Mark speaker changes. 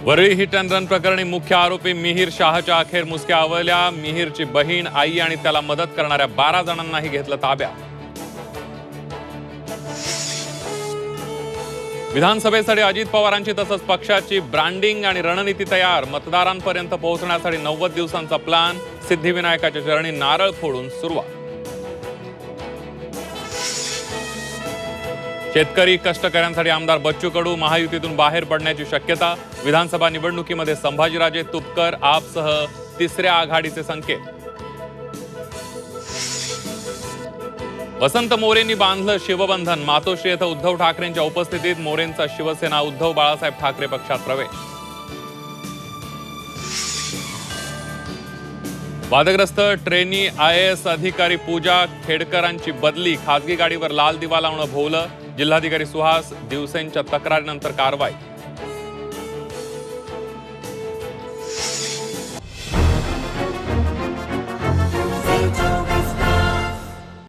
Speaker 1: Worli hit and run प्रकरणी मुख्य आरोपी मिहिर शाहच्या अखेर मुसक्या आवळल्या। मिहिरची बहीण, आई आणि त्याला मदत करणाऱ्या 12 जणांनाही घेतलं ताब्यात। विधानसभेसाठी अजित पवारांची तसंच पक्षाची ब्रँडिंग आणि रणनीती तयार। मतदारांपर्यंत पोहोचण्यासाठी 90 दिवसांचा प्लॅन। सिद्धिविनायकाच्या चरणी नारळ फोडून सुरुवात। शेतकरी कष्टकऱ्यांसाठी आमदार बच्चू कडू महायुतीतून बाहेर पडण्याची शक्यता। विधानसभा निवडणुकीमध्ये संभाजीराजे तुपकर आपसह तिसऱ्या आघाडीचे संकेत। वसंत मोरेंनी बांधलं शिवबंधन। मातोश्री येथे उद्धव ठाकरेंच्या उपस्थितीत मोरेंचा शिवसेना उद्धव बाळासाहेब ठाकरे पक्षात प्रवेश। वादग्रस्त ट्रेनी IAS अधिकारी पूजा खेडकरांची बदली। खासगी गाडीवर लाल दिवा लावणं भोवलं। जिल्हाधिकारी सुहास दिवसेंच्या तक्रारीनंतर कारवाई।